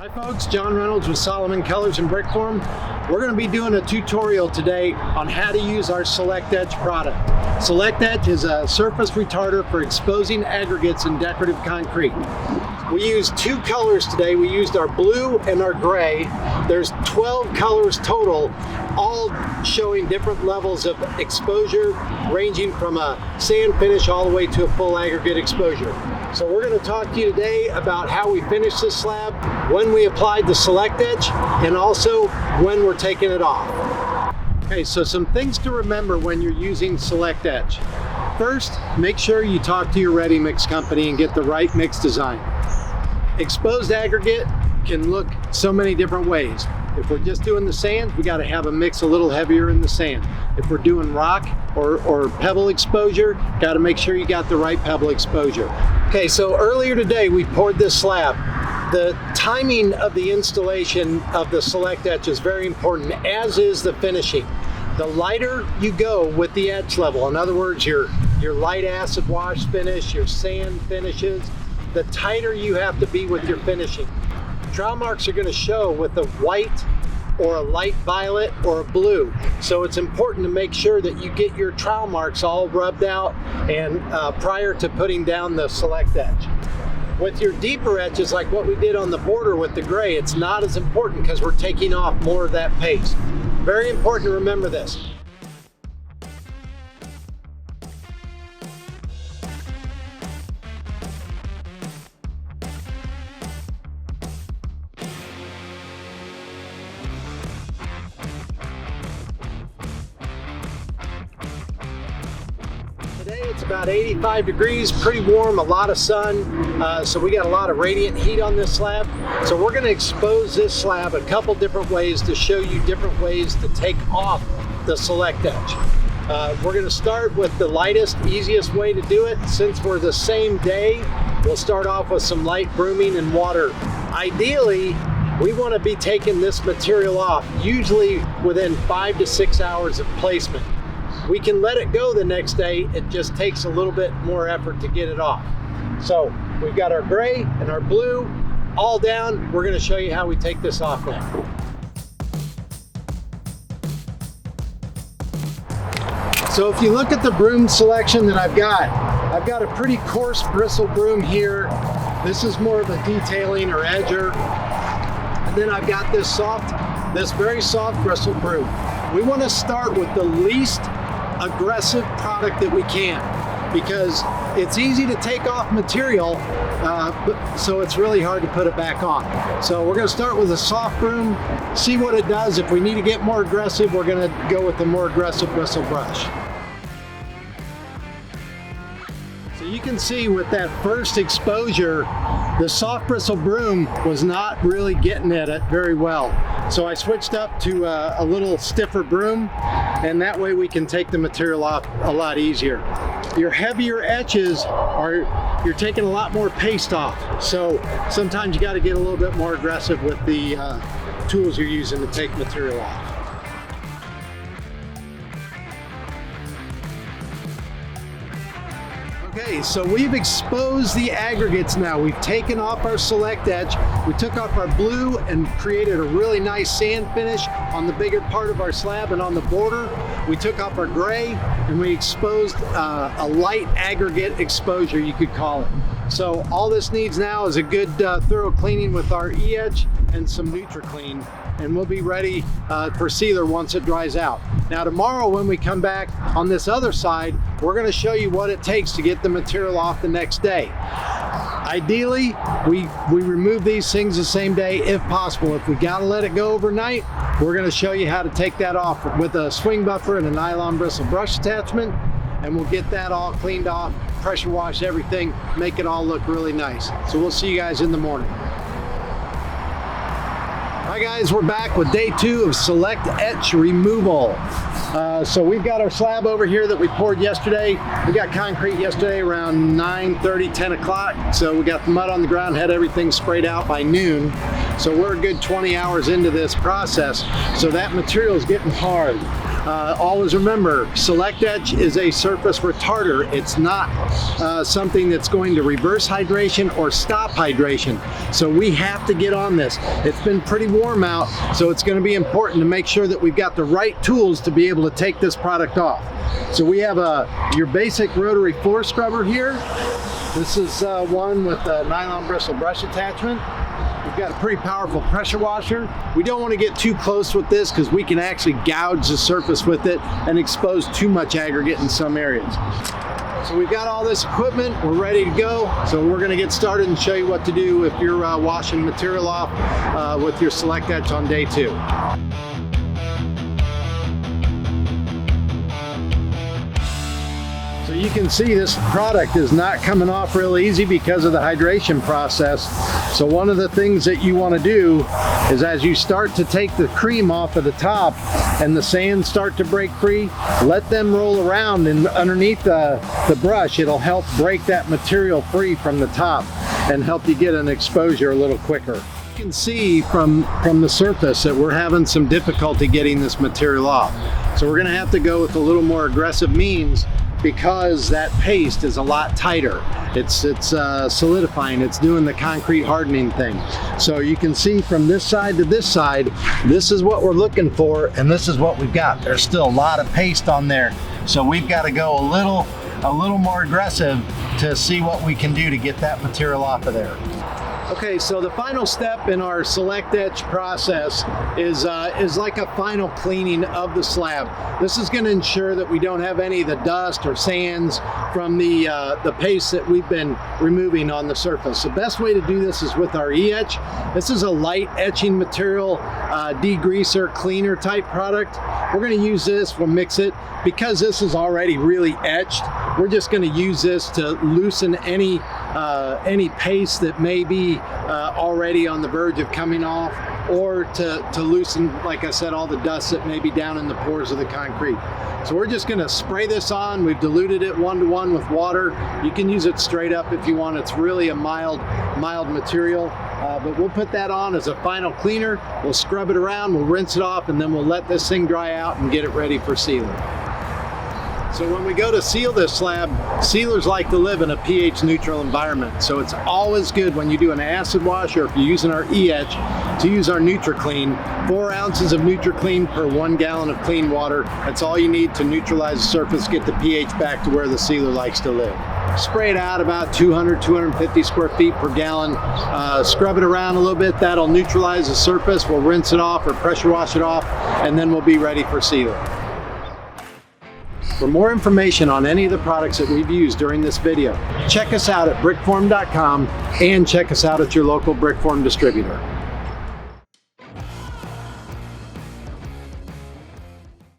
Hi folks, John Reynolds with Solomon Colors and Brickform. We're going to be doing a tutorial today on how to use our Select-Etch product. Select-Etch is a surface retarder for exposing aggregates in decorative concrete. We used two colors today. We used our blue and our gray. There's 12 colors total, all showing different levels of exposure, ranging from a sand finish all the way to a full aggregate exposure. So we're going to talk to you today about how we finished this slab, when we applied the Select-Etch, and also when we're taking it off. Okay, so some things to remember when you're using Select-Etch. First, make sure you talk to your ready mix company and get the right mix design. Exposed aggregate can look so many different ways. If we're just doing the sand, we got to have a mix a little heavier in the sand. If we're doing rock or pebble exposure, got to make sure you got the right pebble exposure. Okay, so earlier today we poured this slab. The timing of the installation of the Select-Etch is very important, as is the finishing. The lighter you go with the etch level, in other words, your light acid wash finish, your sand finishes, the tighter you have to be with your finishing. Trowel marks are going to show with a white or a light violet or a blue. So it's important to make sure that you get your trowel marks all rubbed out and prior to putting down the Select-Etch. With your deeper etches, like what we did on the border with the gray, it's not as important because we're taking off more of that paste. Very important to remember this. Today it's about 85 degrees, pretty warm, a lot of sun, so we got a lot of radiant heat on this slab. So we're going to expose this slab a couple different ways to show you different ways to take off the Select-Etch. We're going to start with the lightest, easiest way to do it. Since we're the same day, we'll start off with some light brooming and water. Ideally, we want to be taking this material off, usually within 5 to 6 hours of placement. We can let it go the next day. It just takes a little bit more effort to get it off. So we've got our gray and our blue all down. We're going to show you how we take this off now. So if you look at the broom selection that I've got a pretty coarse bristle broom here. This is more of a detailing or edger. And then I've got this very soft bristle broom. We want to start with the least aggressive product that we can, because it's easy to take off material, so it's really hard to put it back on. So we're going to start with a soft broom, see what it does. If we need to get more aggressive, we're going to go with the more aggressive bristle brush. So you can see with that first exposure, the soft bristle broom was not really getting at it very well. So I switched up to a little stiffer broom, and that way we can take the material off a lot easier. Your heavier etches you're taking a lot more paste off. So sometimes you got to get a little bit more aggressive with the tools you're using to take material off. Okay, so we've exposed the aggregates now. We've taken off our Select-Etch. We took off our blue and created a really nice sand finish on the bigger part of our slab and on the border. We took off our gray and we exposed a light aggregate exposure, you could call it. So all this needs now is a good thorough cleaning with our E-Etch and some NutriClean, and we'll be ready for sealer once it dries out. Now tomorrow when we come back on this other side, we're going to show you what it takes to get the material off the next day. Ideally, we remove these things the same day if possible. If we got to let it go overnight, we're going to show you how to take that off with a swing buffer and a nylon bristle brush attachment, and we'll get that all cleaned off, pressure wash everything, make it all look really nice. So we'll see you guys in the morning. Hi guys, we're back with day 2 of Select-Etch removal. So we've got our slab over here that we poured yesterday. We got concrete yesterday around 9:30, 10 o'clock. So we got the mud on the ground, had everything sprayed out by noon. So we're a good 20 hours into this process. So that material is getting hard. Always remember, Select-Etch is a surface retarder. It's not something that's going to reverse hydration or stop hydration. So we have to get on this. It's been pretty warm out, so it's going to be important to make sure that we've got the right tools to be able to take this product off. So we have your basic rotary floor scrubber here. This is one with a nylon bristle brush attachment. We've got a pretty powerful pressure washer. We don't want to get too close with this because we can actually gouge the surface with it and expose too much aggregate in some areas. So we've got all this equipment, we're ready to go. So we're going to get started and show you what to do if you're washing material off with your Select-Etch on day 2. So you can see this product is not coming off real easy because of the hydration process. So one of the things that you want to do is, as you start to take the cream off of the top and the sands start to break free, let them roll around, and underneath the brush, it'll help break that material free from the top and help you get an exposure a little quicker. You can see from the surface that we're having some difficulty getting this material off. So we're going to have to go with a little more aggressive means, because that paste is a lot tighter. It's solidifying, it's doing the concrete hardening thing. So you can see from this side to this side, this is what we're looking for, and this is what we've got. There's still a lot of paste on there. So we've got to go a little more aggressive to see what we can do to get that material off of there. Okay, so the final step in our Select-Etch process is like a final cleaning of the slab. This is going to ensure that we don't have any of the dust or sands from the paste that we've been removing on the surface. The best way to do this is with our E-Etch. This is a light etching material, degreaser, cleaner type product. We're going to use this, we'll mix it. Because this is already really etched, we're just going to use this to loosen any paste that may be already on the verge of coming off, or to loosen, like I said, all the dust that may be down in the pores of the concrete. So we're just going to spray this on. We've diluted it 1-to-1 with water. You can use it straight up if you want. It's really a mild material, but we'll put that on as a final cleaner. We'll scrub it around, we'll rinse it off, and then we'll let this thing dry out and get it ready for sealing. So when we go to seal this slab, sealers like to live in a pH neutral environment. So it's always good when you do an acid wash, or if you're using our E-Etch, to use our NutriClean. 4 ounces of NutriClean per 1 gallon of clean water. That's all you need to neutralize the surface, get the pH back to where the sealer likes to live. Spray it out about 200, 250 square feet per gallon. Scrub it around a little bit. That'll neutralize the surface. We'll rinse it off or pressure wash it off, and then we'll be ready for sealing. For more information on any of the products that we've used during this video, check us out at brickform.com and check us out at your local Brickform distributor.